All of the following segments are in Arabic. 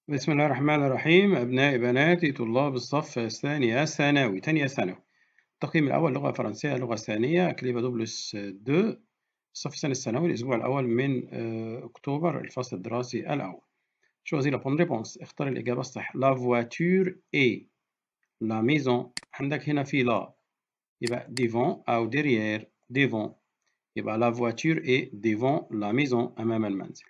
بسم الله الرحمن الرحيم. أبنائي بناتي طلاب الصف الثاني ثانوي تانية ثانوي. التقييم الأول لغة فرنسية، لغة ثانية كليبا دوبلس 2 الصف الثاني الثانوي، الأسبوع الأول من أكتوبر، الفصل الدراسي الأول. choisis la bonne réponse. اختار الإجابة الصحيحة. la voiture est la maison. عندك هنا في لا يبقى devant أو derrière. devant يبقى la voiture est devant la maison أمام المنزل.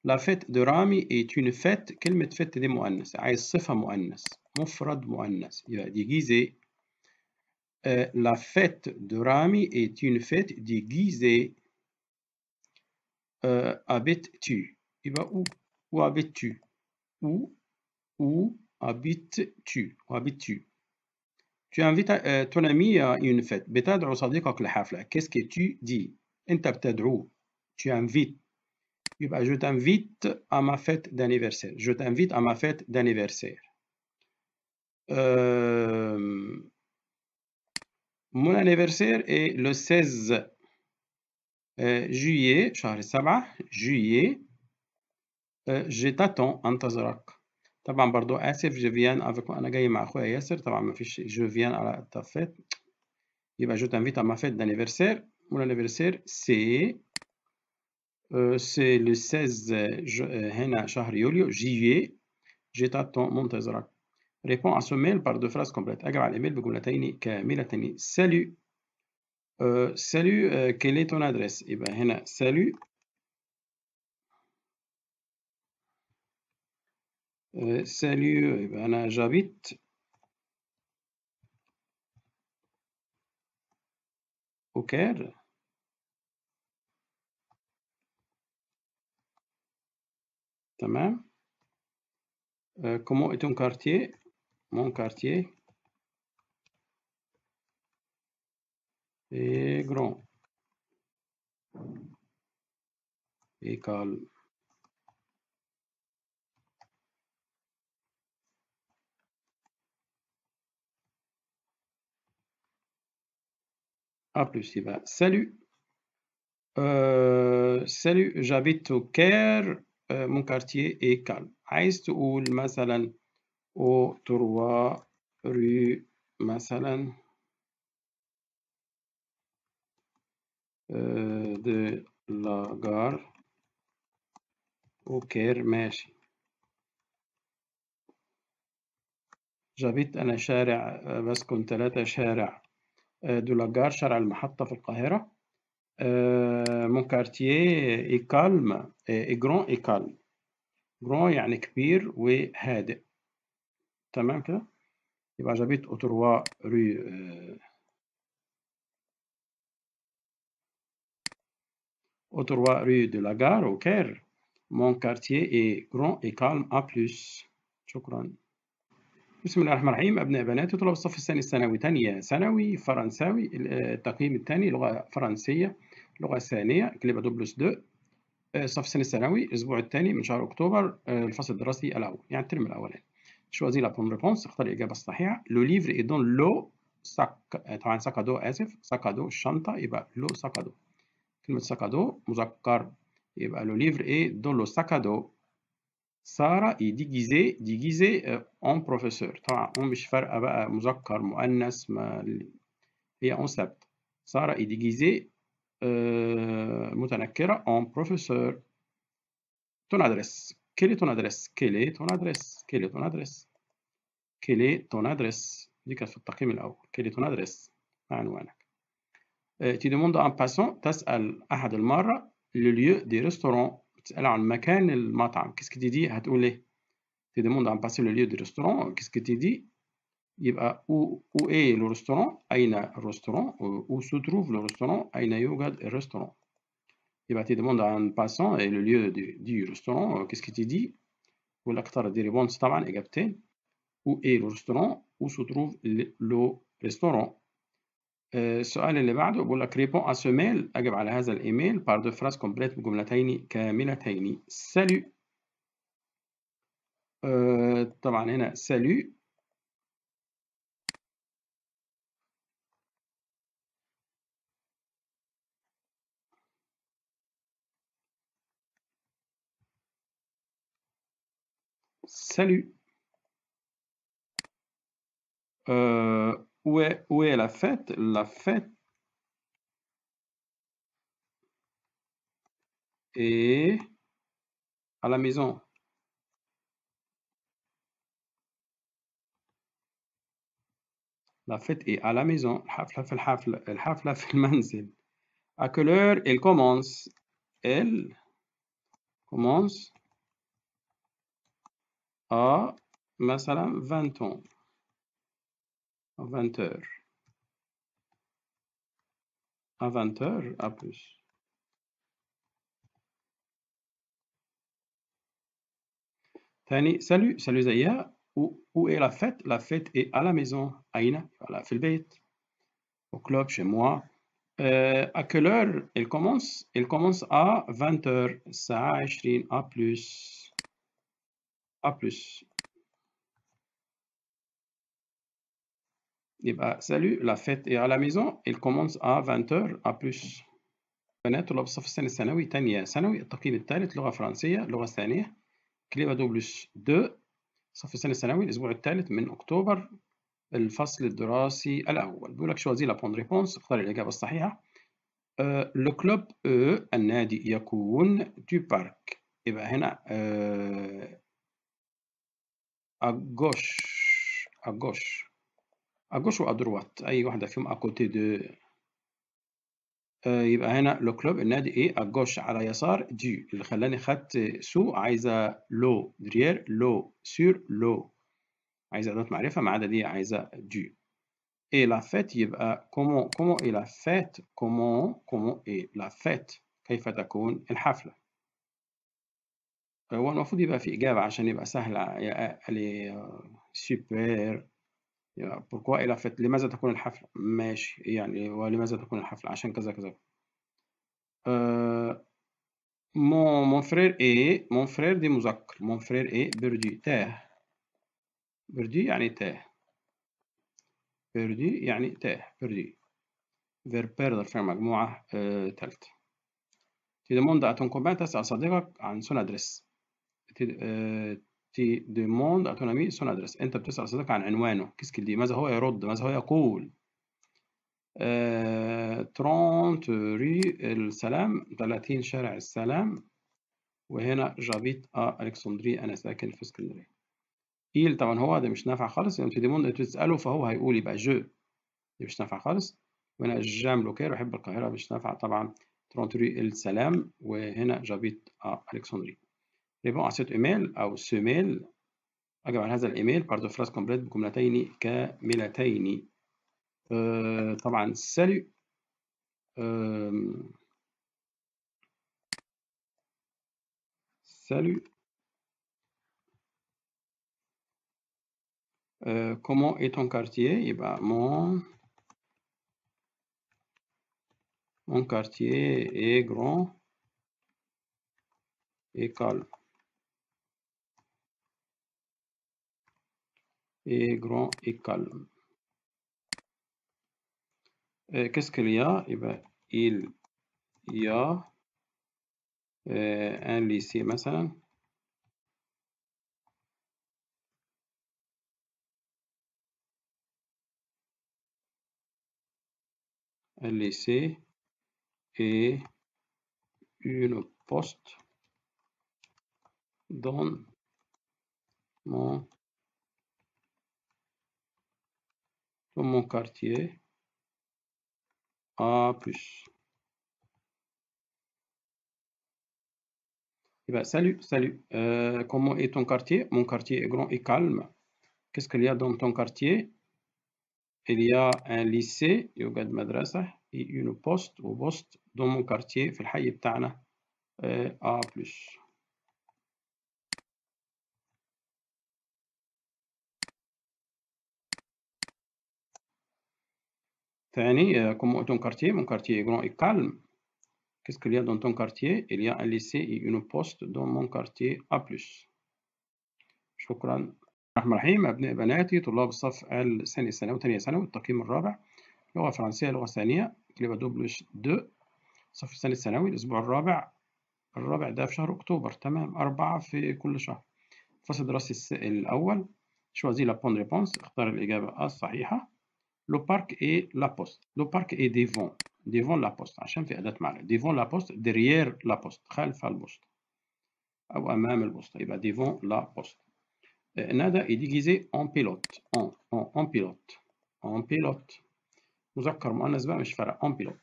La fête de Rami est une fête. كلمة fête دي مؤنث، عايز صفة مؤنث، مفرد مؤنث يبقى déguisé. La fête de Rami est une fête déguisée. Habites-tu يبقى où habites-tu où habites-tu habites-tu Tu invites ton ami à une fête. بتدعو صديقك لحفلة. Qu'est-ce que tu dis؟ أنت بتدعوه. Tu invites. يبقى je t'invite à ma fête d'anniversaire. Je t'invite à ma fête d'anniversaire. Mon anniversaire est le 16 juillet شهر 7 juillet. je t'attends انتظرك. طبعا برضو آسف je viens avec أنا جاي مع أخويا ياسر. طبعا ما فيش je viens على ta fête. يبقى je t'invite à ma fête d'anniversaire. Mon anniversaire c'est le 16 هنا شهر يوليو juillet. je t'attends منتظرك. Réponds à ce mail par deux phrases complètes. أجب على الإيميل بجملتين كاملتين. Salut. Salut, quelle est ton adresse؟ يبقى هنا salut. salut يبقى أنا j'habite au Caire. تمام. comment est ton quartier؟ mon quartier est grand et calme. A plus يبقى salut. salut j'habite au Caire. mon quartier est calme. عايز تقول مثلا au 3 rue مثلا de la gare au Caire. ماشي. j'habite أنا شارع بسكن 3 شارع de la gare شارع المحطة في القاهرة. mon quartier est calme est grand et calme. grand يعني كبير وهادئ. تمام كده. يبقى j'habite au 3 rue au 3 rue de la gare au Caire. mon quartier est grand et calme. à plus. شكرا. بسم الله الرحمن الرحيم. أبناء بناتي طلاب الصف الثاني الثانوي تانية ثانوي فرنساوي. التقييم الثاني لغة فرنسية لغة ثانية كليبا دوبلس 2 الصف الثاني الثانوي الأسبوع الثاني من شهر أكتوبر الفصل الدراسي الأول يعني الترم الأولاني. choisis la bonne réponse. اختار الإجابة الصحيحة. le livre est dans l'eau sac. طبعا ساكادو آسف ساكادو الشنطة يبقى لو ساكادو. كلمة ساكادو مذكر يبقى le livre est dans le sac à dos. سارة déguisée en professeur. طبعا مش فارقة بقى مذكر مؤنث هي en ثابت. سارة déguisée متنكرة en professeur. ton adresse. quelle est ton adresse؟ quelle est ton adresse؟ quelle est ton adresse؟ quelle est ton adresse؟ دي كانت في التقييم الأول. quelle est ton adresse؟ ما عنوانك. tu demandes en passant تسأل أحد المرة le lieu des restaurants. تسأل عن مكان المطعم. qu'est-ce que tu dis؟ هتقول إيه؟ tu demandes en passant le lieu du restaurant. qu'est-ce que tu dis؟ يبقى où est le restaurant؟ أين الرestaurant؟ où se trouve le restaurant؟ أين يوجد الرestaurant؟ يبقى tu demandes en passant et le lieu du restaurant. qu'est-ce que tu dis؟ والأكثر دي ريبونس طبعا إجابتين. où est le restaurant؟ où se trouve le restaurant؟ السؤال اللي بعده بيقول لك répond à ce mail. أجب على هذا الإيميل par deux phrases complètes بجملتين كاملتين. salut. طبعا هنا salut Salut. Où est la fête? La fête est à la maison. La fête est à la maison. الحفلة في الحفلة. الحفلة في المنزل. À quelle heure elle commence? Elle commence à مثلا 20 ans. 20 heures. À 20 heures à plus. ثاني salut زيها. Où est la fête? La fête est à la maison. أين؟ voilà في البيت. Au club chez moi. À quelle heure elle commence? Elle commence à 20 heures. الساعة 20 à plus. À plus. يبقى salut la fête est à la maison. Elle commence à 20 heures à plus. بنات طلاب الصف الثاني الثانوي تانية ثانوي التقييم الثالث لغة فرنسية لغة ثانية كليبا دوبلش 2 الصف الثاني الثانوي الأسبوع الثالث من أكتوبر الفصل الدراسي الأول. بيقول لك choisis la bonne réponse اختار الإجابة الصحيحة. لو كلوب النادي يكون du parc. يبقى هنا à gauche و à droite أي واحدة فيهم à côté de. يبقى هنا لو كلوب النادي إيه à gauche على يسار دي اللي خلاني خدت سو عايزة لو دريير لو سور لو عايزة أداة معرفة ما عدا دي عايزة دي. Et la fête يبقى comment est la fête comment est la fête كيف تكون الحفلة. هو المفروض يبقى في إجابة عشان يبقى سهل علي سوبر. pourquoi est la fête لماذا تكون الحفلة ماشي يعني ولماذا تكون الحفلة عشان كذا كذا. mon frère دي مذكر mon frère est perdu تاه. perdu يعني تاه. perdu يعني تاه perdu. verb perdre في مجموعة تالتة. tu demandes à ton copain تسأل صديقك عن son adresse. tu demandes à ton ami son adresse. أنت بتسأل صديقك عن عنوانه. qu'est-ce qu'il dit ماذا هو يرد ماذا هو يقول. 30 rue السلام 30 شارع السلام. وهنا جابيت ألكسندرية أنا ساكن في اسكندرية. إيل طبعا هو ده مش نافع خالص لما تديمون تسأله فهو هيقول يبقى جو دي مش نافع خالص. وهنا جام لوكير بحب القاهرة مش نافع طبعا 30 rue السلام. وهنا جابيت ألكسندرية. ريبون على سيت إيميل أو سيميل أجب على هذا الإيميل باردو فراس كومبليت بجملتين كاملتين. طبعا سالو salut. Comment est ton quartier? يبقى mon quartier est grand et calme. Et grand et calme. Qu'est-ce qu'il y a? يبقى il y a un lycée مثلا. Un lycée et une poste dans mon quartier à plus. يبقى salut. Comment est ton quartier? Mon quartier est grand et calme. Qu'est-ce qu'il y a dans ton quartier? Il y a un lycée يوجد مدرسة et une poste وبوست dans mon quartier في الحي بتاعنا A plus. ثاني comment est ton quartier? Mon quartier est grand et calme. Qu'est-ce qu'il y a dans ton quartier? Il y a un lycée et une poste dans mon quartier A plus. شكرا. الرحمن الرحيم. أبناء بناتي طلاب الصف الثاني الثانوي وثانية ثانوي التقييم الرابع لغة فرنسية لغة ثانية كليبا دوبلش 2 الصف الثاني الثانوي الأسبوع الرابع ده في شهر أكتوبر تمام 4 في كل شهر. الفصل الدراسي الأول. choisis la bonne réponse. اختار الإجابة الصحيحة. le parc et la poste. le parc est devant la poste عشان في أداة معرفة. devant la poste derrière la poste خلف البوست أو أمام البوست يبقى devant la poste. Nada est déguisé en pilote. en pilote. en pilote. مذكر مؤنث بقى مش فارق. en pilote.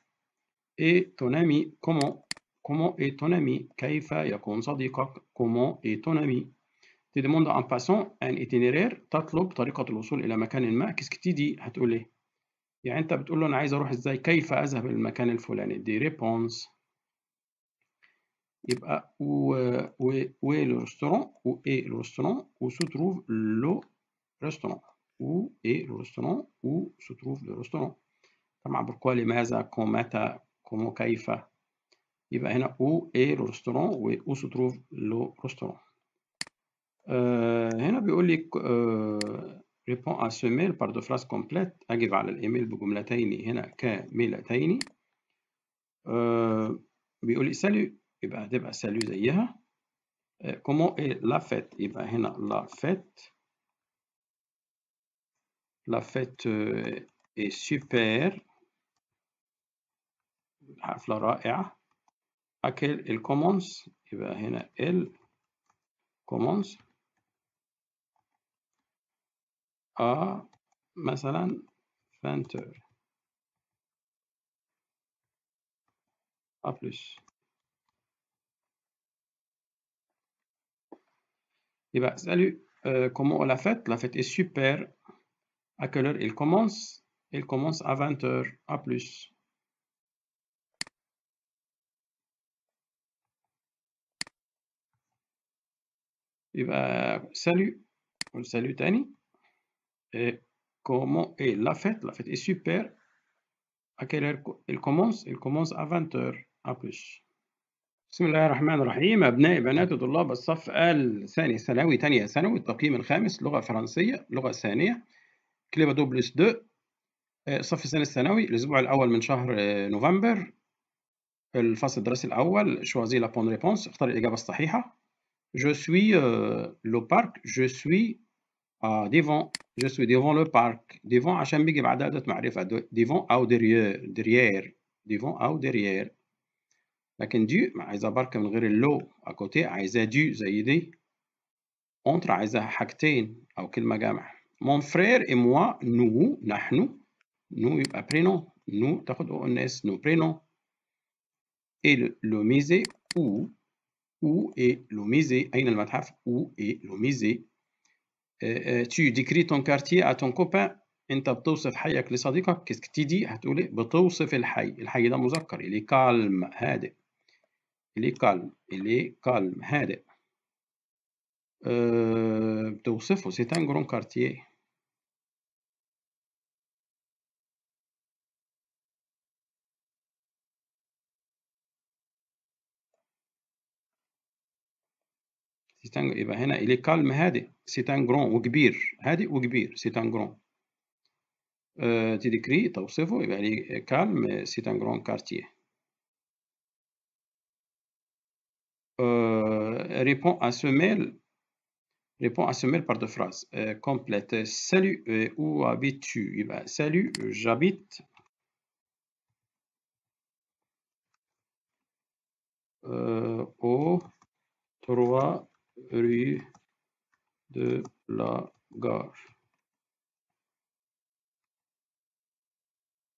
Et ton ami comment est ton ami كيف يكون صديقك comment est ton ami. Tu demandes en passant un itinéraire. تطلب طريقة الوصول إلى مكان ما. qu'est-ce que tu dis هتقول إيه؟ يعني أنت بتقول له أنا عايز أروح إزاي؟ كيف أذهب إلى المكان الفلاني؟ دي ريبونس. يبقى où est le restaurant où est le restaurant où se trouve le restaurant où est le restaurant où se trouve le restaurant. طبعا pourquoi لماذا كم متى comment كيف. يبقى هنا où est le restaurant où se trouve le restaurant. هنا بيقول لي réponds à ce mail par deux phrases complètes. أجب على الإيميل بجملتين هنا كاملتين. بيقول لي salut يبقى هتبقى salut زيها. comment est la fête يبقى هنا la fête est super. حفلة رائعة. à quelle elle commence يبقى هنا elle commence à مثلا 20 heures. à plus. يبقى salut comment la fête est super. à quelle heure elle commence à 20 heures. à plus. يبقى salut تاني. comment est la fête est super. à quelle heure elle commence à 20 heures. à plus. بسم الله الرحمن الرحيم. أبنائي بنات طلاب الصف الثاني ثانوي تانية ثانوي التقييم الخامس لغة فرنسية لغة ثانية كليبا دوبلس 2 الصف الثاني الثانوي الأسبوع الأول من شهر نوفمبر. الفصل الدراسي الأول choisis la bonne réponse. اختار الإجابة الصحيحة. je suis le parc je suis devant le parc. devant عشان بيجي بعدها أداة معرفة devant أو devant أو derrière. لكن دي عايزة بارك من غير اللو أكوتي عايزة دي زي دي. entre عايزة حاجتين أو كلمة جمع. mon frère et moi nous نحن nous يبقى prénom nous تاخد او ان اس nous prénom. et le musée où est le musée أين المتحف où est le musée. tu décris ton quartier à ton copain. أنت بتوصف حيك لصديقك. qu'est-ce que tu dis هتقول إيه؟ بتوصف الحي ده مذكر. il est calme هادئ. il est calme هادئ. بتوصفه c'est un grand quartier. يبقى هنا il est calme هادئ. c'est un grand وكبير. هادئ وكبير c'est un grand. تديكري توصفه يبقى il est calme c'est un grand quartier. réponds à ce mail par deux phrases complètes. salut où habites-tu يبقى salut j'habite au 3 rue de la gare.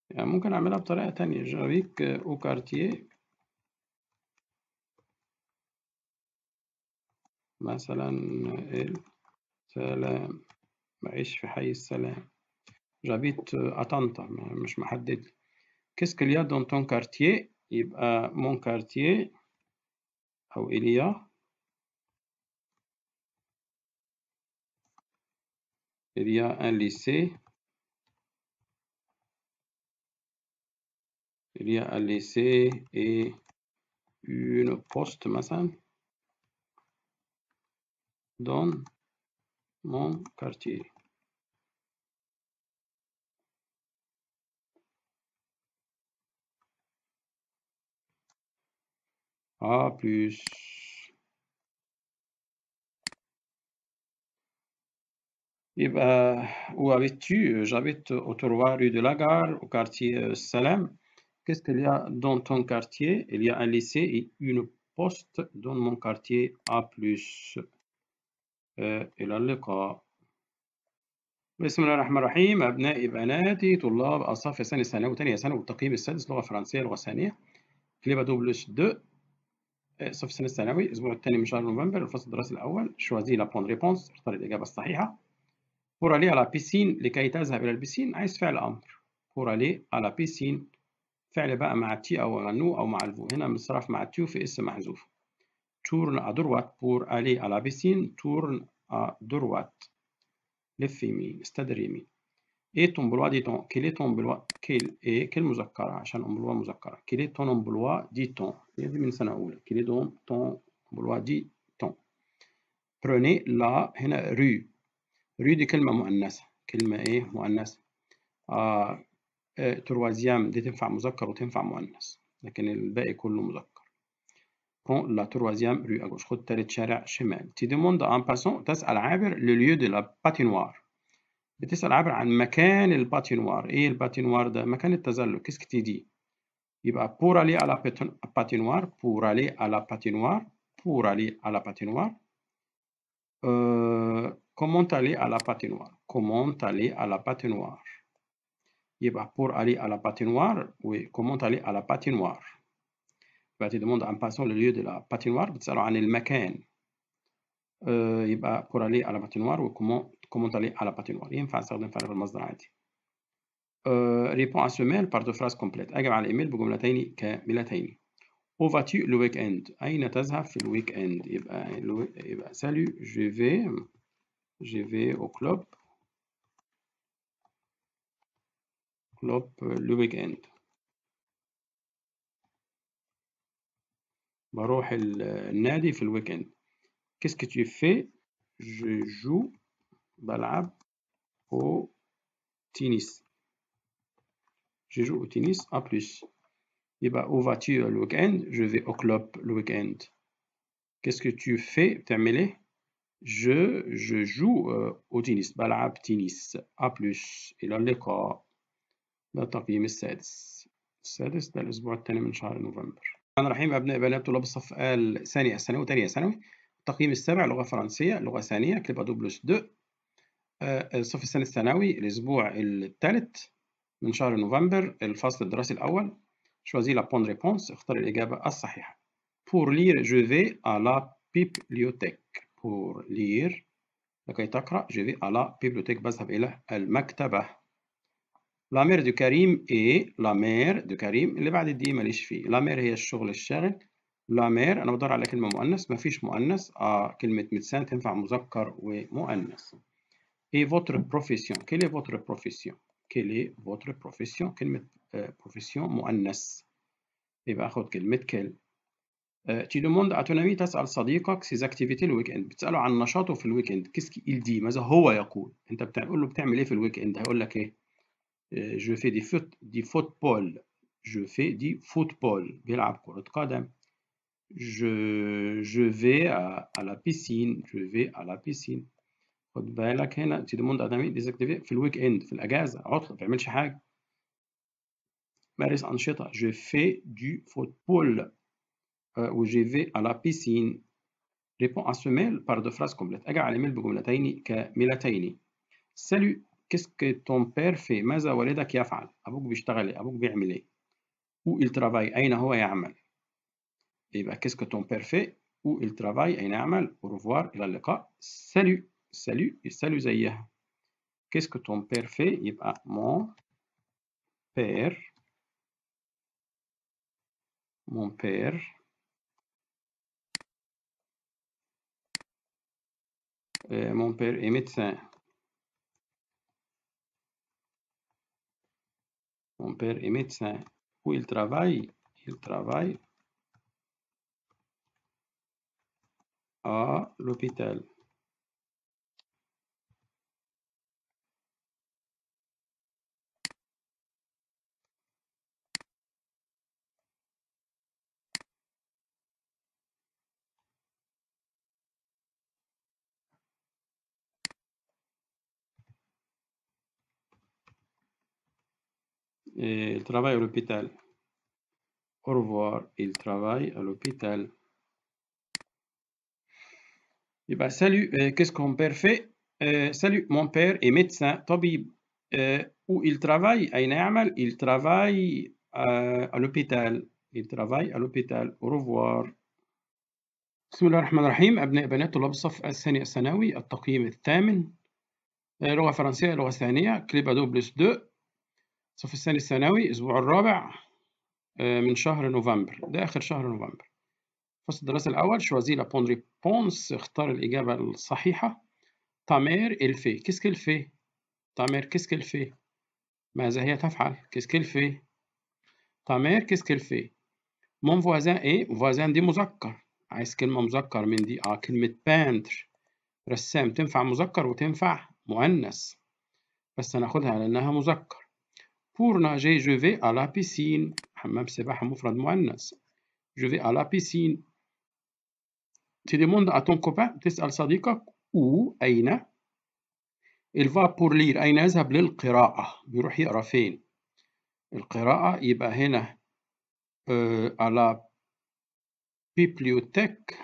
يعني ممكن أعملها بطريقة تانية. j'habite au quartier مثلا السلام. بعيش في حي السلام. j'habite à طنطا مش محدد. qu'est-ce qu'il y a dans ton quartier يبقى mon quartier أو il y a un lycée. il y a un lycée et une poste مثلا dans mon quartier. à plus. يبقى où habites-tu? J'habite au 3 rue de la Gare, au quartier Salem. Qu'est-ce qu'il y a dans ton quartier? Il y a un lycée et une poste dans mon quartier A+. إلى اللقاء. بسم الله الرحمن الرحيم. أبنائي بناتي طلاب الصف الثاني ثانوي وثانية ثانوي والتقييم السادس لغة فرنسية لغة ثانية كليبا دوبلس 2 الصف الثاني الثانوي الأسبوع الثاني من شهر نوفمبر الفصل الدراسي الأول شوازي لا بون ريبونس اختار الإجابة الصحيحة. pour aller à la piscine لكي تذهب إلى البسين عايز فعل أمر. pour aller à la piscine فعل بقى مع تي أو مع نو أو مع الفو. هنا مصرف مع تيو في اسم محذوف. tourne à droite pour aller à la piscine tourne à droite. لف يمين استدر يمين. ايه ton emploi dit on quel est ton emploi quel est quel مذكرة عشان emploi مذكرة quel est ton emploi dit on دي من سنة أولى quel est ton emploi dit on. prenez la هنا rue rue دي كلمة مؤنثة كلمة ايه مؤنثة. تروازيام دي تنفع مذكر وتنفع مؤنث لكن الباقي كله مذكر. prends la troisième rue à gauche خد تالت شارع شمال. tu demandes à un passant تسأل عابر le lieu de la patinoire بتسأل عابر عن مكان الباتينوار. ايه الباتينوار ده؟ مكان التزلج. كيسك تي دي يبقى pour aller à la patinoire pour aller à la patinoire pour aller à la patinoire. comment aller à la patinoire comment aller à la patinoire يبقى pour aller à la patinoire و comment aller à la patinoire. يبقى tu demandes à un passant le lieu de la patinoire بتسأله عن المكان. يبقى pour aller à la patinoire و comment aller à la patinoire. ينفع استخدم فعل في المصدر عادي. réponds à ce mail par deux phrases complètes. أجب على الإيميل بجملتين كاملتين. Où vas-tu le week-end؟ أين تذهب في الويك إند؟ يبقى salut je vais au club le week-end. بروح النادي في الويك إند. Qu'est-ce que tu fais؟ je joue بلعب au tennis. je joue au tennis à plus. يبقى où vas-tu le week-end؟ je vais au club le week-end. Qu'est-ce que tu fais؟ بتعمل إيه؟ je joue au tennis بلعب تنس A+. إلى اللقاء. ده التقييم السادس ده الأسبوع الثاني من شهر نوفمبر. الرحمن الرحيم. أبناء بنات طلاب الصف الثاني الثانوي وثانية ثانوي التقييم السابع لغة فرنسية لغة ثانية كليبا دوبلس 2 الصف الثاني الثانوي الأسبوع الثالث من شهر نوفمبر الفصل الدراسي الأول choisis la bonne réponse اختار الإجابة الصحيحة. pour lire je vais à la bibliothèque. pour lire لكي تقرأ je vais à la bibliothèque بذهب إلى المكتبة. la mère de كريم et la mère de كريم اللي بعد دي ماليش فيه. la mère هي الشغل الشاغل. la mère أنا بدور على كلمة مؤنث مفيش مؤنث. كلمة médecin تنفع مذكر ومؤنث. et votre profession quelle est votre profession quelle est votre profession كلمة profession مؤنث يبقى أخد كلمة quelle. tu demandes à ton ami تسأل صديقك ses activités le week-end بتسأله عن نشاطه في الويك اند. qu'est-ce qu'il dit ماذا هو يقول. انت بتقول له بتعمل ايه في الويك اند هيقول لك ايه. je fais du football je fais du football بيلعب كرة قدم. je vais à la piscine je vais à la piscine. خد بالك هنا tu demandes à ton ami des activités في الويك اند في الأجازة عطلة ما بيعملش حاجة مارس أنشطة. je fais du football ou je vais à la piscine. réponds à ce mail par deux phrases complètes. أجب على الإيميل بجملتين كاملتين. salut qu'est-ce que ton père fait ماذا والدك يفعل. أبوك بيشتغل إيه أبوك بيعمل إيه. où il travaille أين هو يعمل. يبقى qu'est-ce que ton père fait où il travaille أين يعمل. au revoir إلى اللقاء. salut زيها. qu'est-ce que ton père fait يبقى mon père mon père est médecin. mon père est médecin. où il travaille à l'hôpital. Il travaille à l'hôpital. Au revoir. Il travaille à l'hôpital. يبقى salut, qu'est-ce que mon père fait? Salut, mon père est médecin, طبيب. Où il travaille؟ أين يعمل؟ Il travaille à l'hôpital. Il travaille à l'hôpital. Au revoir. بسم الله الرحمن الرحيم. أبناء بنات طلاب الصف الثاني الثانوي، التقييم الثامن، لغة فرنسية، لغة ثانية، كليب أدو بلس 2، الصف الثاني الثانوي، الأسبوع الرابع من شهر نوفمبر، ده آخر شهر نوفمبر. فصل الدراسة الأول، شوازي لا بون ريبونس، اختار الإجابة الصحيحة. تامير إلفي، كيس كيل في؟ تامير كيس كيل في؟ ماذا هي تفعل؟ كيس كيل في؟ تامير كيس كيل في؟ مون فوازان إيه؟ فوازان دي مذكر، عايز كلمة مذكر من دي. كلمة بانتر، رسام، تنفع مذكر وتنفع مؤنث، بس هناخدها لأنها مذكر. Pour nager je vais à la piscine، حمام سباحة مفرد مؤنث. Je vais à la piscine. Tu demandes à ton copain، تسأل صديقك où، أين. Il va pour lire، أين يذهب للقراءة، بيروح يقرأ فين. القراءة يبقى هنا à la bibliothèque،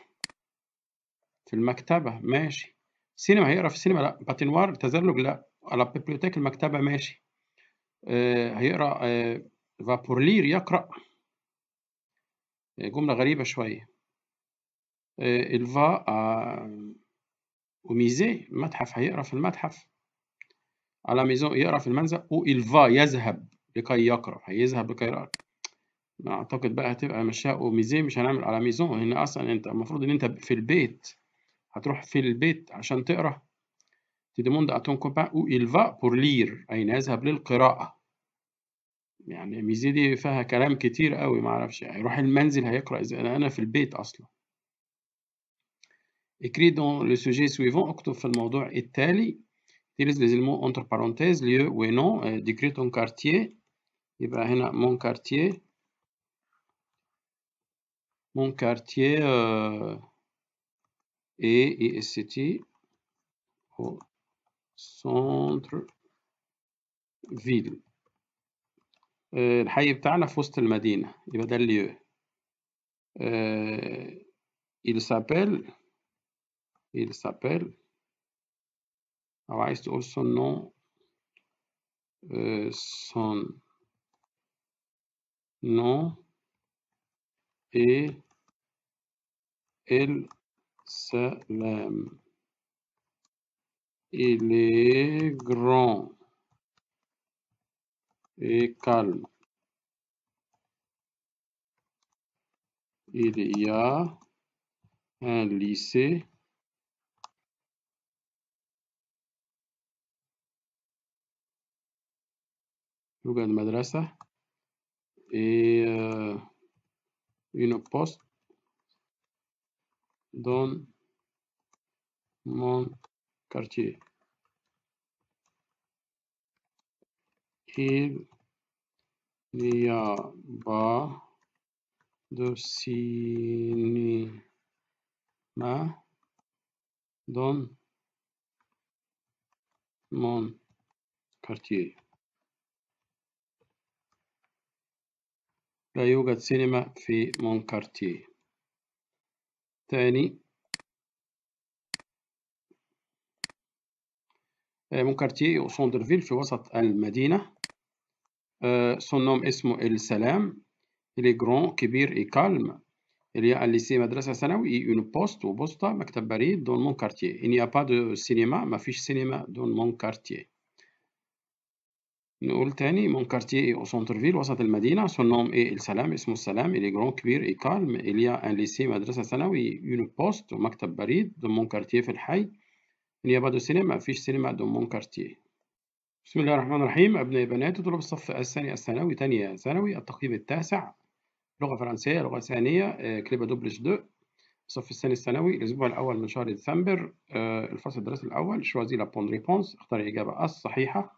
في المكتبة، ماشي. سينما، هيقرأ في السينما، لا. باتينوار، تزلج، لا. على bibliothèque، المكتبة، ماشي. هيقرأ va pour lire، يقرأ. جملة غريبة شوية. il va au musée، متحف، هيقرأ في المتحف. à la maison، يقرأ في المنزل. ou il va، يذهب لكي يقرأ، هيذهب لكي يقرأ. أعتقد بقى هتبقى مشاء au musée، مش هنعمل على ميزون هنا. أصلا أنت المفروض إن أنت في البيت، هتروح في البيت عشان تقرأ. tu demandes à ton copain où il va pour lire، أين يذهب للقراءة. يعني ميزي دي فيها كلام كتير قوي، معرفش، هيروح المنزل هيقرأ إذا أنا في البيت أصلا. écrit dans le sujet suivant، اكتب في الموضوع التالي. utilise les éléments entre parenthèses lieu و non. décris ton quartier، يبقى هنا mon quartier. mon quartier est situé au centre ville. الحي بتاعنا في وسط المدينة، يبقى ده الليو. il s'appelle، أو عايز تقول son nom، son nom est El Salam. il est grand et calme. il y a un lycée يوجد مدرسة et une poste dans mon quartier. il n'y a pas de cinéma dans mon quartier. لا يوجد سينما في mon quartier. تاني، mon quartier au centre ville، في وسط المدينة. son nom اسمه السلام. il est grand، كبير، et calme. il y a un lycée، مدرسة ثانوي، et une poste، وبوسطة، مكتب بريد، dans mon quartier. il n'y a pas de cinéma، ما فيش سينما dans mon quartier. نقول تاني، mon quartier est au centre ville، وسط المدينة. son nom est السلام، اسمه السلام. il est grand، كبير، et calme. il y a un lycée، مدرسة ثانوي، une poste، ومكتب بريد، dans mon quartier، في الحي. il n'y a pas de cinéma، ما فيش سينما dans mon quartier. بسم الله الرحمن الرحيم. أبناء بنات طلاب الصف الثاني الثانوي، تانية ثانوي، التقييم التاسع، لغة فرنسية، لغة ثانية، كليبا دوبلش 2، الصف الثاني الثانوي، الأسبوع الأول من شهر ديسمبر، الفصل الدراسي الأول. شوازي لا بون ريبونس، اختار الإجابة الصحيحة.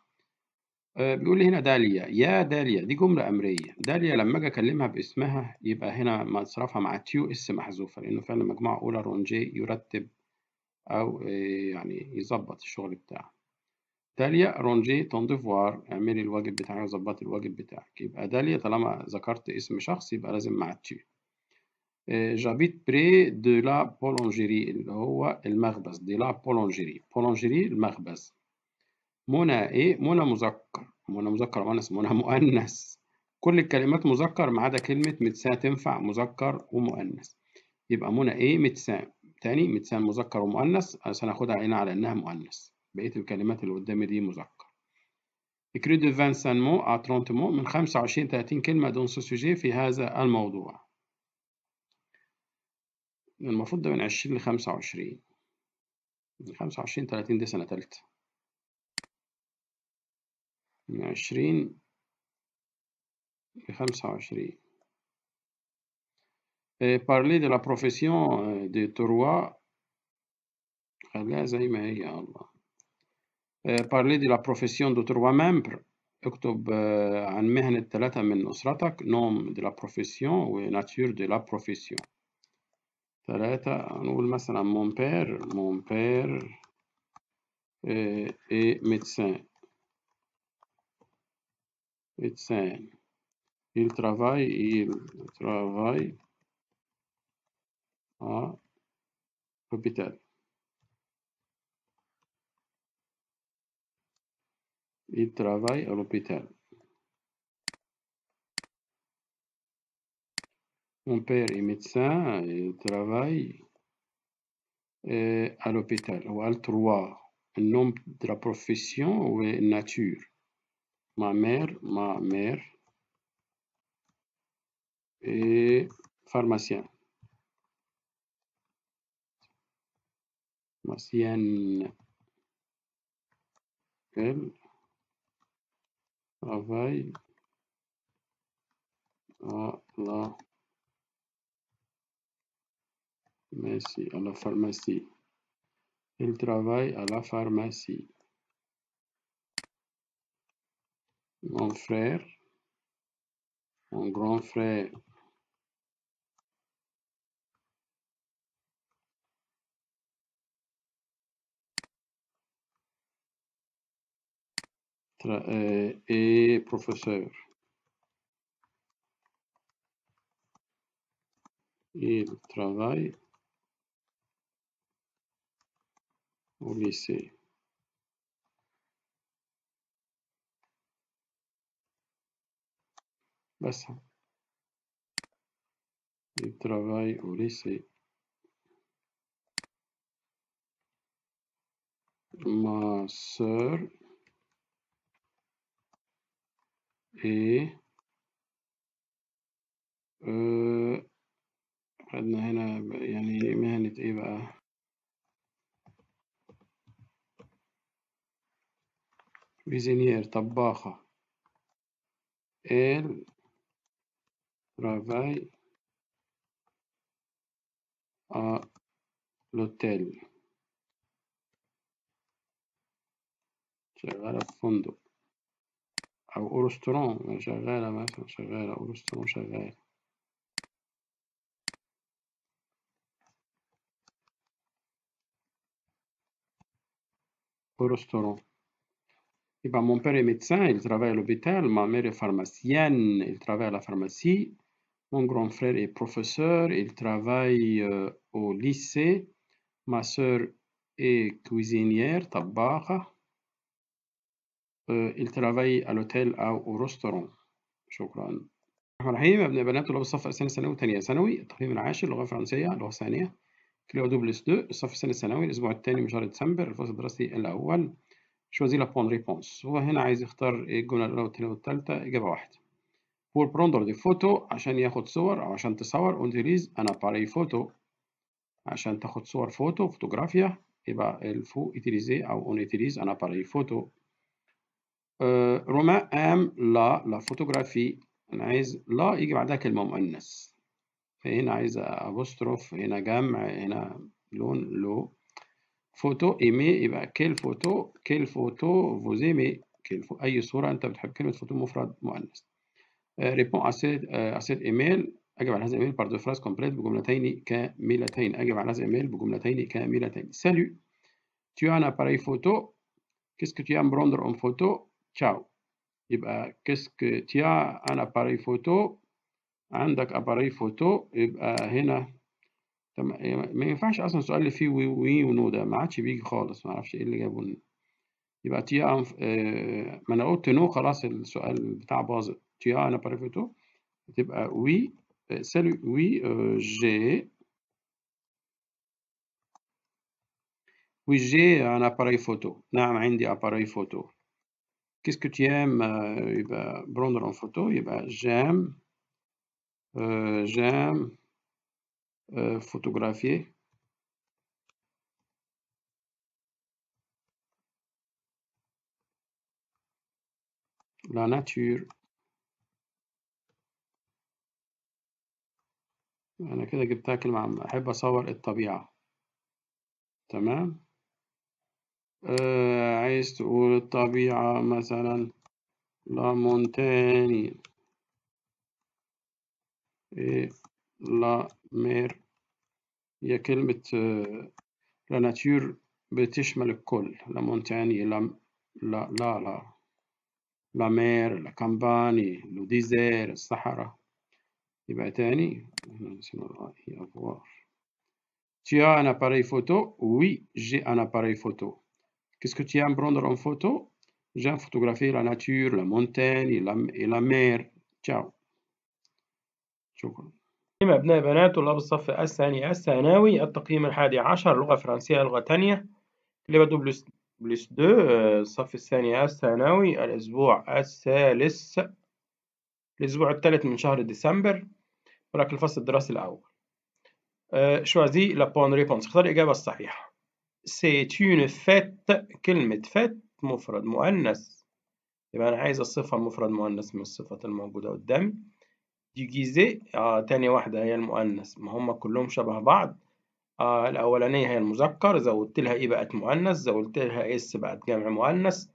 بيقول لي هنا داليا، يا داليا، دي جملة أمرية. داليا لما أجي أكلمها باسمها يبقى هنا مصرفها مع تيو اس محذوفة، لأنه فعلا مجموعة أولى رونجي، يرتب أو يعني يظبط الشغل بتاعه. داليا رونجي تون ديفوار، اعملي الواجب بتاعك وظبطي الواجب بتاعك. يبقى داليا طالما ذكرت اسم شخص يبقى لازم مع تشي. جابيت بري دو لا بولونجيري اللي هو المخبز، دي لا بولونجيري، بولونجيري المخبز. منى ايه؟ منى مذكر، منى مذكر مؤنث، منى مؤنث. كل الكلمات مذكر ما عدا كلمة متسان تنفع مذكر ومؤنث. يبقى منى ايه؟ متسان. تاني متسان مذكر ومؤنث، هناخدها هنا على انها مؤنث. بقية الكلمات اللي قدامي دي مذكر. écrit de 25 mots à 30 mots، من 25 30 كلمة دون سو سوجي في هذا الموضوع. المفروض ده من 20 ل 25. من 25 30 دي سنة تالتة. من 20 ل 25. parler de la profession de Troyes، خليها زي ما هي يا الله. parler de la profession de 3 membres، اكتب عن مهنة 3 من أسرتك. nom de la profession و nature de la profession. 3 نقول مثلا mon père est médecin. Il travaille à l'hôpital. Il travaille à l'hôpital. Mon père est médecin, il travaille à l'hôpital. هو قال 3. النوم de la profession والnature. Ma mère est pharmacienne. Elle travaille à la pharmacie. Il travaille à la pharmacie. Mon grand frère est professeur. Il travaille au lycée. بس il travaille au lycée. Ma sœur est خدنا هنا يعني مهنة ايه بقى؟ cuisinière طباخة. Elle travaille à l'hôtel. شغالة في فندق أو أورسترون. شغالة مثلا، شغالة أورسترون، شغالة. أورسترون. يبقى mon père est médecin, il travaille à l'hôpital. Ma mère est pharmacienne, il travaille à la pharmacie. Mon grand frère est professeur, il travaille au lycée. Ma sœur est cuisinière طباخة. il travaille à l'hôtel أو au restaurant. شكرا. الرحمن الرحيم. أبناء بنات طلاب الصف الثاني ثانوي وثانية ثانوي، التقييم العاشر لغة فرنسية لغة ثانية كليو دوبلس 2، الصف الثاني الثانوي، الأسبوع الثاني من شهر ديسمبر، الفصل الدراسي الأول. شوزي لا بون ريبونس. هو هنا عايز يختار الجملة الأولى والثانية والثالثة، إجابة واحدة. pour prendre des photos عشان ياخد صور أو عشان تصور. on utilise un appareil photo عشان تاخد صور فوتوغرافيا. يبقى الفو utiliser أو on utilise un appareil photo. رومان aime la photographie. أنا عايز لا يجي بعدها كلمة مؤنث، فهنا عايز أبوستروف، هنا جمع، هنا لون لو. فوتو ايمي يبقى كيل فوتو فوز ايمي. أي صورة أنت بتحب. كلمة فوتو مفرد مؤنث. ريبون أسيد إيميل. أجب على هذا الإيميل باردو فراز كومبليت بجملتين كاملتين. أجب على هذا الإيميل بجملتين كاملتين. سالو tu as un appareil photo. qu'est-ce que tu aimes prendre en photo؟ ciao. يبقى qu'est-ce que tu as un appareil photo؟ عندك appareil photo. يبقى هنا ما ينفعش أصلا السؤال اللي فيه وي ونو ده، ما عادش بيجي خالص، ما أعرفش إيه اللي جابه. يبقى تي ما أنا قلت نو خلاص، السؤال بتاع باظ. تي أنا باريفوتو تبقى وي. سالو وي. جي. وي جي أنا أباري فوتو. نعم عندي أباري فوتو. كيسكو تيام يبقى بروندر أون فوتو. يبقى جام. جام فوتوغرافي. لا ناتور. أنا كده جبتها كلمة عامة. أحب أصور الطبيعة. تمام. عايز تقول الطبيعة مثلا لا مونتاني إيه لا مير. هي كلمة لا ناتور بتشمل الكل. لا مونتاني لا مير، لا كامباني، لو ديزير، الصحراء. يبقى تاني. Tu as un appareil photo? Oui, j'ai un appareil photo. Qu'est-ce que tu aimes prendre en photo? J'aime photographier la nature, la montagne et la mer. Ciao. شكرا. أبناء بنات طلاب الصف الثاني الثانوي، التقييم 11 لغة فرنسية لغة تانية اللي بدو بلس 2 الصف الثاني الثانوي، الأسبوع الثالث، الأسبوع الثالث من شهر ديسمبر، ولكن الفصل الدراسي الأول. شوازي لا بون ريبونس، اختار الإجابة الصحيحة. سي اون فيت. كلمة فيت مفرد مؤنث، يبقى أنا عايز الصفة مفرد مؤنث من الصفات الموجودة قدامي. ديجيزي تاني واحدة هي المؤنث، ما هم كلهم شبه بعض. الأولانية هي المذكر، زودت لها إيه بقت مؤنث، زودت لها إس بقت جمع مؤنث،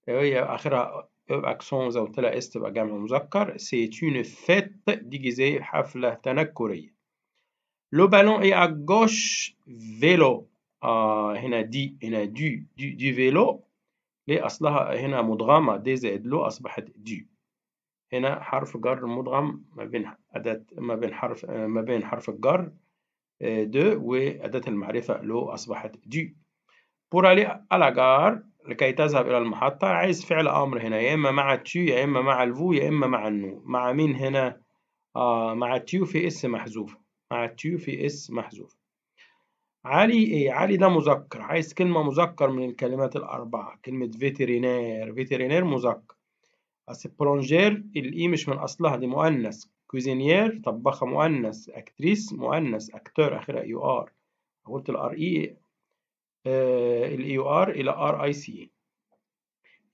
هي آخرها أكسون زودت لها إس تبقى جمع مذكر. سي اون فيت ديجيزي، حفلة تنكرية. لو بالون إي à gauche vélo. هنا دي هنا دي فيلو، ليه أصلها هنا مدغمة، دي زائد لو أصبحت دي. هنا حرف جر مدغم ما بين أداة ما بين حرف الجر دو وأداة المعرفة لو أصبحت دي. pour aller à la gare، لكي تذهب إلى المحطة، عايز فعل أمر هنا، يا إما مع تشو يا إما مع الفو يا إما مع النو. مع مين هنا؟ مع تشو في اس محذوف. مع تشو في اس محذوف. علي إيه؟ علي ده مذكر، عايز كلمة مذكر من الكلمات الأربعة. كلمة فيترينير. فيترينير مذكر. أصل بلونجير الإي مش من أصلها، دي مؤنث. كوزينير طباخة مؤنث. أكتريس مؤنث. أكتور آخرها يو آر. قلت الآر إي الإي يو آر إلى آر أي سي.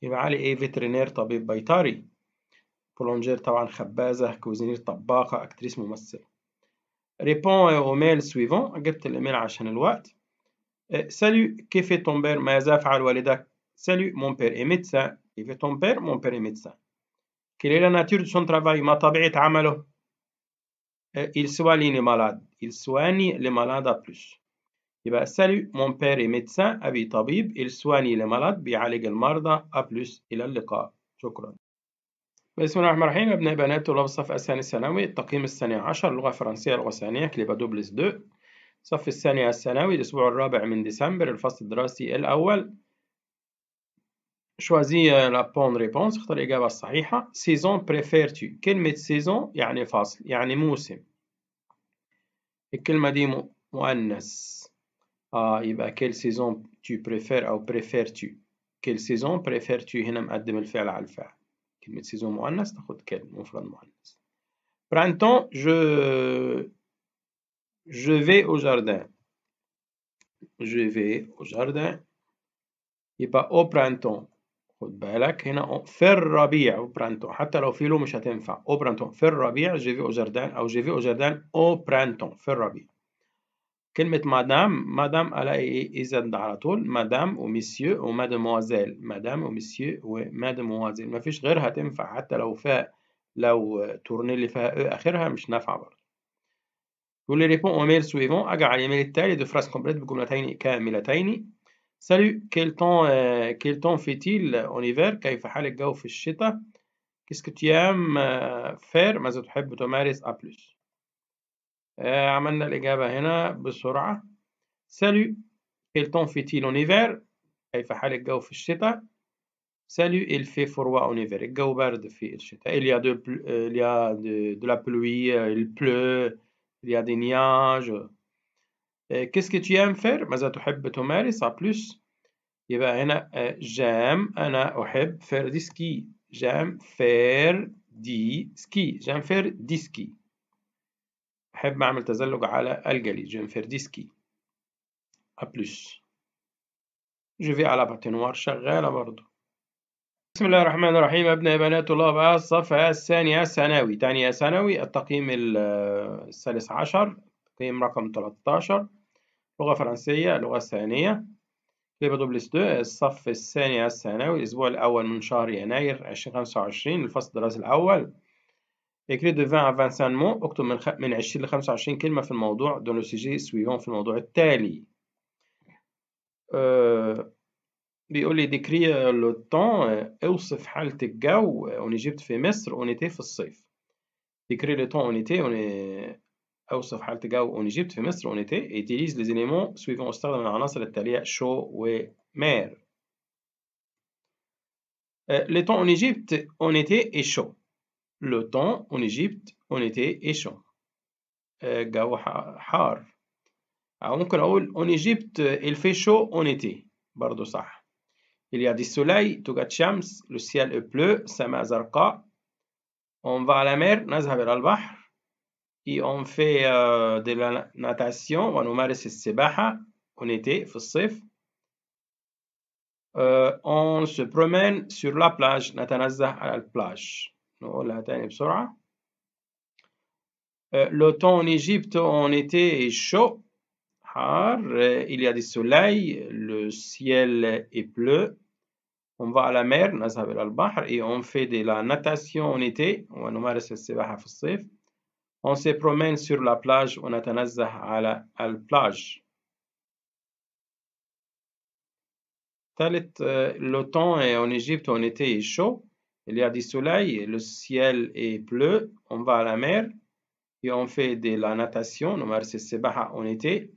يبقى علي إيه؟ فيترينير طبيب بيطري. بلونجير طبعا خبازة. كوزينير طباخة. أكتريس ممثلة. ريبون أو ميل سويفون، جبت الإيميل عشان الوقت. Salut, que fait ton père? ماذا فعل والدك؟ Salut, mon père est médecin. Que fait ton père? Mon père est médecin. Quelle est la nature de son travail? ما طبيعة عمله؟ Il soigne les malades. Il soigne les malades à plus. يبقى salut, mon père est médecin. أبي طبيب. Il soigne les malades. بيعالج المرضى. à plus. إلى اللقاء. شكرا. بسم الله الرحمن الرحيم. أبناء بنات طلاب الصف الثاني الثانوي، التقييم الثاني عشر لغة فرنسية لغة ثانية كليبا دوبلس 2 صف الثاني الثانوي، الأسبوع الرابع من ديسمبر، الفصل الدراسي الأول. choisis la bonne réponse، اختار الإجابة الصحيحة. saison préfères-tu؟ كلمة saison يعني فصل، يعني موسم. الكلمة دي مؤنث. يبقى quelle saison tu préfères أو préfères-tu؟ quelle saison préfères-tu؟ هنا مقدم الفعل على الفعل. كلمة saison مؤنث تاخد كلمة مفرد مؤنث. printemps je vais au jardin. je vais au jardin. يبقى au printemps، خد بالك هنا في الربيع. au printemps حتى لو في له مش هتنفع. au printemps في الربيع. je vais au jardin أو je vais au jardin au printemps في الربيع. كلمة مدام ألاقي إيه؟ إذا على طول مدام ومسيو ومادموازيل. مدام ومسيو ومادموازيل، مفيش غيرها تنفع، حتى لو فيها لو تورنيلي فيها آخرها مش نافعة برضه. يقول لي ريبون أو ميل سويفون، أجعل الإيميل التالي دو فراس كومبليت بجملتين كاملتين. Salut, quel temps fait-il en hiver؟ كيف حال الجو في الشتاء؟ Qu'est-ce que tu aimes faire؟ ماذا تحب تمارس A+. عملنا الإجابة هنا بسرعة. Salut, quel temps fait-il en hiver؟ كيف حال الجو في الشتاء؟ Salut, il fait froid en hiver. الجو بارد في الشتاء. Il y a de la pluie, il pleut, il y a des nuages. Qu'est-ce que tu aimes faire؟ ماذا تحب تمارس A+. يبقى هنا j'aime أنا أحب faire du ski. j'aime faire du ski. j'aime faire du ski. أحب أعمل تزلج على الجليد. j'aime faire du ski. A+. je vais à la patinoire شغالة برضو. بسم الله الرحمن الرحيم. أبناء بنات طلاب الصف الثانية ثانوي. تانية ثانوي التقييم الثالث عشر، تقييم رقم 13، لغة فرنسية، لغة ثانية. كليبة دوبلس 2 الصف الثاني الثانوي، الأسبوع الأول من شهر يناير 2025، الفصل الدراسي الأول. écrit de 20 à 25 mots، اكتب من 20 ل 25 كلمة في الموضوع dans le sujet suivant، في الموضوع التالي. بيقول لي décrit le temps، اوصف حالة الجو en Égypte في مصر en été في الصيف. décrit le temps en été أوصف حالة الجو en Égypte في مصر en été. utilise les éléments suivants، استخدم العناصر التالية chaud و mer. Le temps en Égypte en été est chaud. Le temps en Égypte en été est chaud. الجو حار. أو ممكن أقول en Égypte il fait chaud en été. برضو صح. Il y a du soleil، توجد شمس. le ciel est bleu، السماء زرقاء. on va à la mer، نذهب إلى البحر. et on fait de la natation، ونمارس السباحة en été في الصيف. on se promène sur la plage، نتنزه على البلاج. نقولها تاني بسرعة. le temps en Égypte en été est chaud، حار. il y a du soleil، le ciel est bleu. on va à la mer، نذهب إلى البحر. et on fait de la natation en été، ونمارس السباحة في الصيف. on se promène sur la plage، ونتنزه على البلاج. ثالث le temps en Égypte en été est chaud. il y a du soleil، le ciel est bleu. on va à la mer et on fait de la natation، نمارس السباحة en été.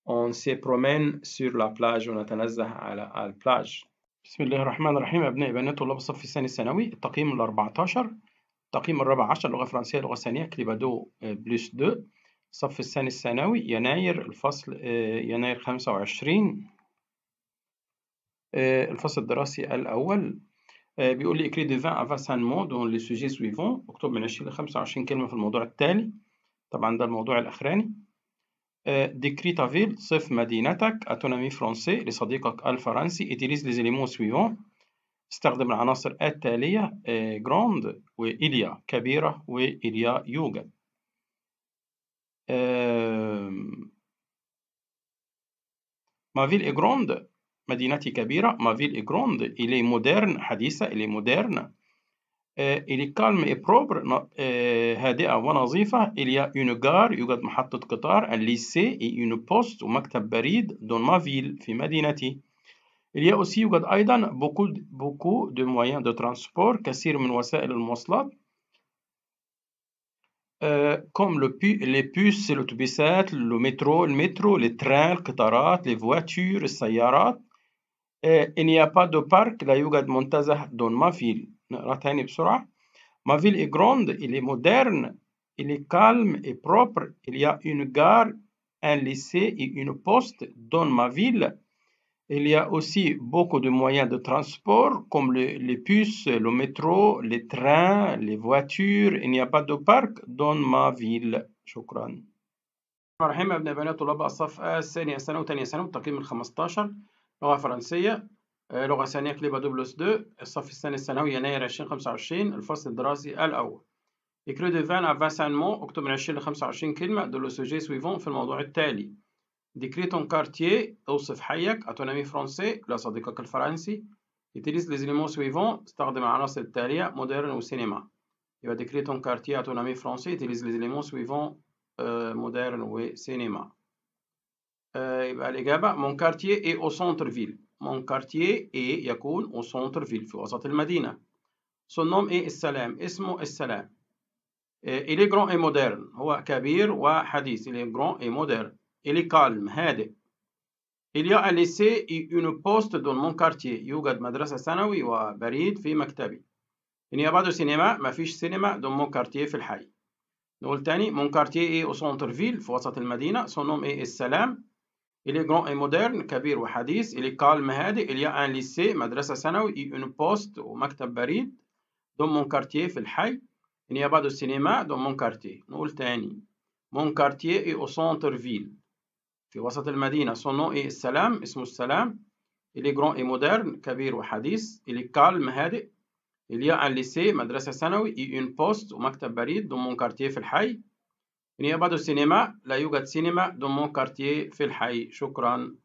on se promène sur la plage، ونتنزه على البلاج. بسم الله الرحمن الرحيم. أبناء بنات طلاب الصف الثاني الثانوي، التقييم 14، التقييم 14، لغة فرنسية، لغة ثانية، كليبادو بلس 2، الصف الثاني الثانوي، يناير، الفصل يناير 25، الفصل الدراسي الأول. بيقول لي écrit de 20 à 25 mots dans les sujets suivants، اكتب من 20 ل 25 كلمة في الموضوع التالي. طبعا ده الموضوع الأخراني. décrit ta ville، صف مدينتك. autonomie français، لصديقك الفرنسي. utilise les éléments suivants، استخدم العناصر التالية. grande و il y a، كبيرة و il y a، يوجد. ma ville est grande، مدينتي كبيرة. ma ville est grande. il est moderne، حديثة. il est moderne. il est calme et propre، هادئة ونظيفة. il y a une gare، يوجد محطة قطار. un lycée et une poste، ومكتب بريد. dans ma ville، في مدينتي. il y a aussi، يوجد أيضا beaucoup de moyens de transport، كثير من وسائل المواصلات. comme les bus، الأتوبيسات. le métro، les trains، القطارات. les voitures، السيارات. il n'y a pas de parc، لا يوجد منتزه. dans ma ville. نقرأ تاني بسرعة. ma ville est grande، il est moderne، il est calme et propre. il y a une gare، un lycée et une poste dans ma ville. il y a aussi beaucoup de moyens de transport comme les bus، le métro، les trains، les voitures. il n'y a pas de parc dans ma ville. شكرا. الرحيم. أبناء بنات طلاب الصف الثاني الثانوي وثانية ثانوي، التقييم 15، لغة فرنسية، لغة ثانية، كليبا دوبلس 2، الصف الثاني الثانوي، يناير 2025، الفصل الدراسي الأول. écrit de 20 à 25 mots، اكتب من 20 ل 25 كلمة dans le sujet suivant، في الموضوع التالي. décrit ton quartier، اوصف حيك. autonomie français، لصديقك الفرنسي. utilise les éléments suivants، استخدم العناصر التالية. moderne وسينما. يبقى décrit ton quartier، autonomie français، utilise les éléments suivants، moderne وسينما. يبقى الإجابة mon quartier est au centre ville. mon quartier est يكون au centre ville في وسط المدينة. son nom est السلام، اسمه السلام. il est grand et moderne، هو كبير وحديث. il est grand et moderne. il est calme، هادئ. il y a un lycée et une poste dans mon quartier، يوجد مدرسة ثانوي وبريد في مكتبي. il n'y a pas de cinéma، ما فيش سينما dans mon quartier في الحي. نقول تاني mon quartier est au centre ville في وسط المدينة. son nom est السلام. il est grand et moderne، كبير وحديث. il est calme، هادئ. il y a un lycée، مدرسة ثانوي. et une poste، ومكتب بريد. dans mon quartier في الحي. il n'y a pas de cinéma dans mon quartier. نقول تاني mon quartier est au centre ville في وسط المدينة. son nom est السلام، اسمه السلام. il est grand et moderne، كبير وحديث. il est calme، هادئ. il y a un lycée، مدرسة ثانوي. et une poste، ومكتب بريد. dans mon quartier في الحي. il n'y a pas de cinéma، لا يوجد سينما. dans mon quartier في الحي. شكرا.